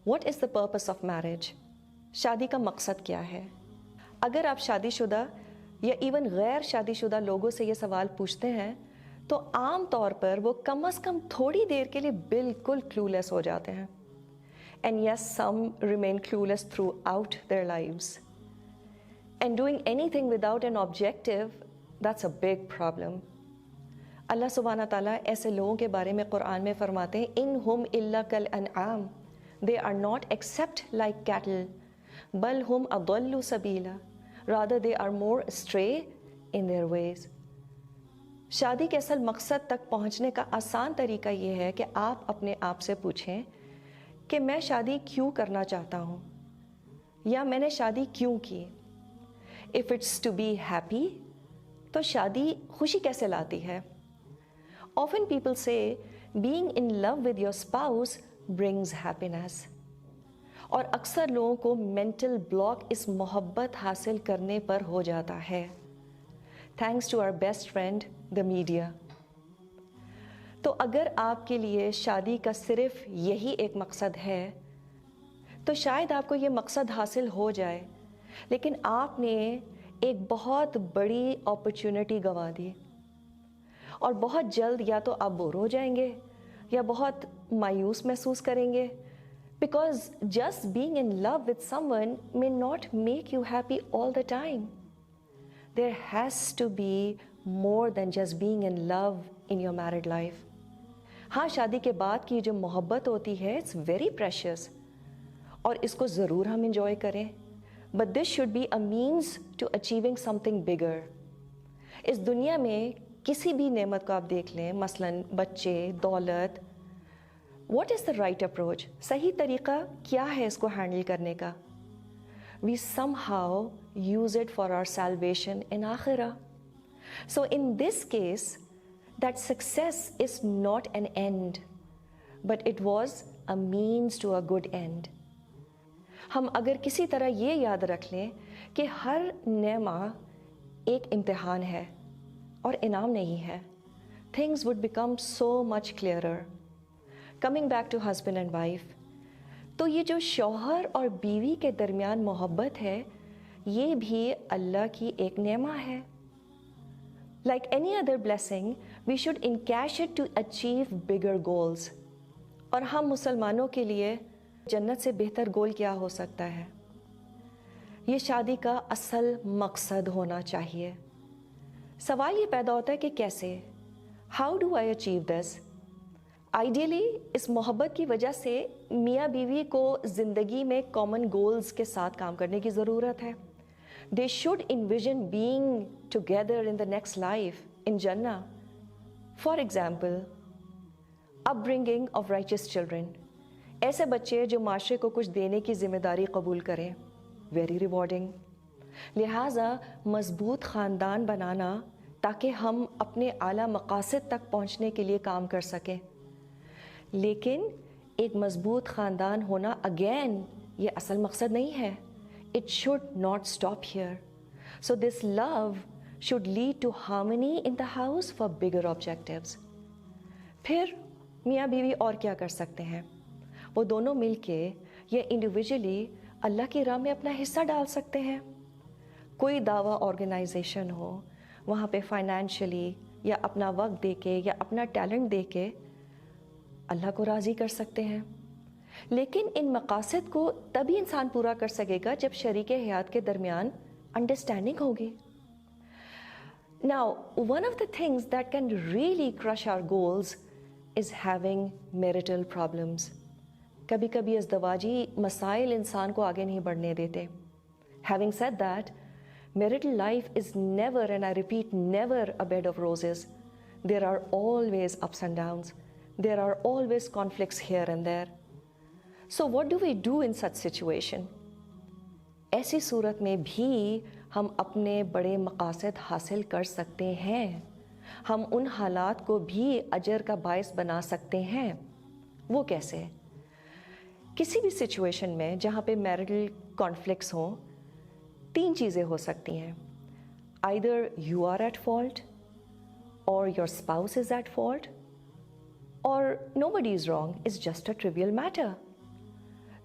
What is the purpose of marriage? शादी का मकसद क्या है? अगर आप शादीशुदा या इवन गैर शादीशुदा लोगों से ये सवाल पूछते हैं तो आम तौर पर वो कम से कम थोड़ी देर के लिए बिल्कुल क्लूलेस हो जाते हैं. And yes, some remain clueless throughout their lives. And doing anything without an objective, that's a big problem. अल्लाह सुब्हाना ताला ऐसे लोगों के बारे में कुरान में फरमाते हैं, इन हुम इल्ला कल अनआम, they are not except like cattle, बल हुम अदल्लु सबीला, rather they are more astray in their ways. शादी के असल मकसद तक पहुंचने का आसान तरीका ये है कि आप अपने आप से पूछें कि मैं शादी क्यों करना चाहता हूँ या मैंने शादी क्यों की. If it's to be happy, तो शादी खुशी कैसे लाती है? Often people say being in love with your spouse brings happiness. और अक्सर लोगों को mental block इस मोहब्बत हासिल करने पर हो जाता है, thanks to our best friend the media. तो अगर आपके लिए शादी का सिर्फ यही एक मकसद है तो शायद आपको ये मकसद हासिल हो जाए, लेकिन आपने एक बहुत बड़ी अपॉर्चुनिटी गंवा दी और बहुत जल्द या तो आप बोर हो जाएंगे या बहुत मायूस महसूस करेंगे, because just being in love with someone may not make you happy all the time. There has to be more than just being in love in your married life. हाँ, शादी के बाद की जो मोहब्बत होती है इट्स वेरी प्रेशियस और इसको ज़रूर हम इंजॉय करें, but this should be a means to achieving something bigger. इस दुनिया में किसी भी नेमत को आप देख लें, मसलन बच्चे, दौलत, what is the right approach? सही तरीका क्या है इसको हैंडल करने का? We somehow use it for our salvation in आखिरा. So in this case that success is not an end but it was a means to a good end. हम अगर किसी तरह ये याद रख लें कि हर नेमा एक इम्तिहान है और इनाम नहीं है, things would become so much clearer. Coming back to husband and wife, तो ये जो शौहर और बीवी के दरमियान मोहब्बत है ये भी अल्लाह की एक नेमा है. Like any other blessing, we should encash it to achieve bigger goals. और हम मुसलमानों के लिए जन्नत से बेहतर गोल क्या हो सकता है? ये शादी का असल मकसद होना चाहिए. सवाल ये पैदा होता है कि कैसे, how do I achieve this? Ideally इस मोहब्बत की वजह से मियाँ बीवी को ज़िंदगी में कॉमन गोल्स के साथ काम करने की ज़रूरत है. They should envision being together in the next life in जन्ना. For example, upbringing of righteous children, ऐसे बच्चे जो माशरे को कुछ देने की जिम्मेदारी कबूल करें, वेरी रिवॉर्डिंग. लिहाजा मजबूत ख़ानदान बनाना ताकि हम अपने आला मकासद तक पहुंचने के लिए काम कर सकें. लेकिन एक मजबूत ख़ानदान होना अगेन ये असल मकसद नहीं है. It should not stop here. So this love should lead to harmony in the house for bigger objectives. फिर मियाँ बीवी और क्या कर सकते हैं? वो दोनों मिलके या इंडिविजुअली अल्लाह की राह में अपना हिस्सा डाल सकते हैं. कोई दावा ऑर्गेनाइजेशन हो, वहाँ पे फाइनेंशियली या अपना वक्त देके या अपना टैलेंट देके अल्लाह को राज़ी कर सकते हैं. लेकिन इन मकासद को तभी इंसान पूरा कर सकेगा जब शरीके हयात के दरमियान अंडरस्टैंडिंग होगी. Now one of the things that can really crush our goals is having marital problems. कभी कभी अज़दवाजी मसाइल इंसान को आगे नहीं बढ़ने देते. Having said that, marital life is never, and I repeat, never a bed of roses. There are always ups and downs. There are always conflicts here and there. So what do we do in such situation? ऐसी सूरत में भी हम अपने बड़े मकासद हासिल कर सकते हैं. हम उन हालात को भी अजर का बायस बना सकते हैं. वो कैसे? किसी भी सिचुएशन में जहाँ पे मैरिटल कॉन्फ्लिक्ट्स हों, तीन चीज़ें हो सकती हैं. Either you are at fault, or your spouse is at fault, or nobody is wrong, it's just a trivial matter.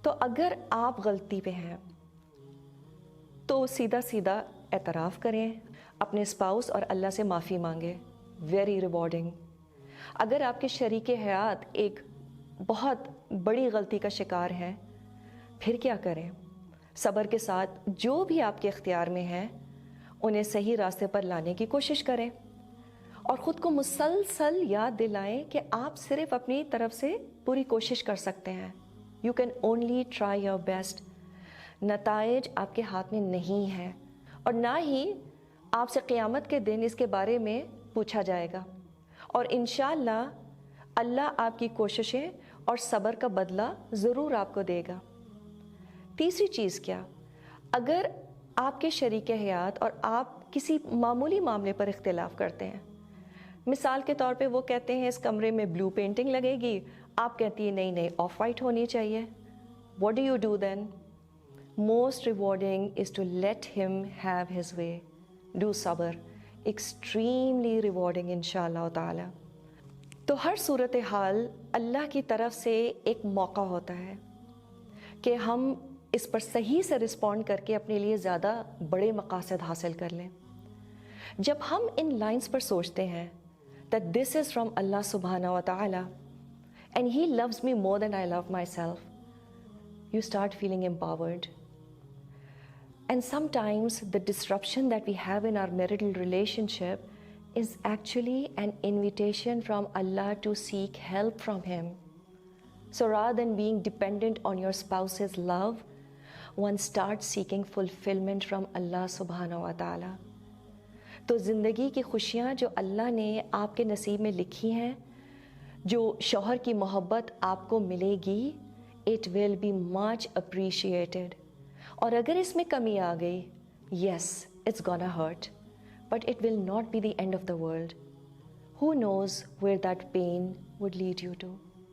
تو اگر آپ غلطی پہ ہیں تو سیدھا سیدھا اعتراف کریں، اپنے اسپاؤس اور اللہ سے معافی مانگیں، ویری ریوارڈنگ۔ اگر آپ کے شریک حیات ایک بہت بڑی غلطی کا شکار ہیں، پھر کیا کریں؟ صبر کے ساتھ جو بھی آپ کے اختیار میں ہیں انہیں صحیح راستے پر لانے کی کوشش کریں، اور خود کو مسلسل یاد دلائیں کہ آپ صرف اپنی طرف سے پوری کوشش کر سکتے ہیں۔ You can only try your best. نتائج آپ کے ہاتھ میں نہیں ہے، اور نہ ہی آپ سے قیامت کے دن اس کے بارے میں پوچھا جائے گا، اور انشاءاللہ اللہ آپ کی کوششیں اور صبر کا بدلہ ضرور آپ کو دے گا۔ تیسری چیز کیا؟ اگر آپ کے شریک حیات اور آپ کسی معمولی معاملے پر اختلاف کرتے ہیں، مثال کے طور پہ وہ کہتے ہیں اس کمرے میں بلو پینٹنگ لگے گی، آپ کہتی ہیں نہیں آف وائٹ ہونی چاہیے، what do you do then? Most rewarding is to let him have his way. Do صبر، extremely rewarding انشاءاللہ تعالی۔ تو ہر صورتحال اللہ کی طرف سے ایک موقع ہوتا ہے کہ ہم اس پر صحیح سے رسپونڈ کر کے اپنے لیے زیادہ بڑے مقاصد حاصل کر لیں۔ جب ہم ان لائنز پر سوچتے ہیں that this is from Allah subhanahu wa ta'ala and He loves me more than I love myself, you start feeling empowered. And sometimes the disruption that we have in our marital relationship is actually an invitation from Allah to seek help from Him. So rather than being dependent on your spouse's love, one starts seeking fulfillment from Allah subhanahu wa ta'ala. تو زندگی کی خوشیاں جو اللہ نے آپ کے نصیب میں لکھی ہیں، جو شوہر کی محبت آپ کو ملے گی، it will be much appreciated. اور اگر اس میں کمی آ گئی، yes, it's gonna hurt, but it will not be the end of the world. Who knows where that pain would lead you to?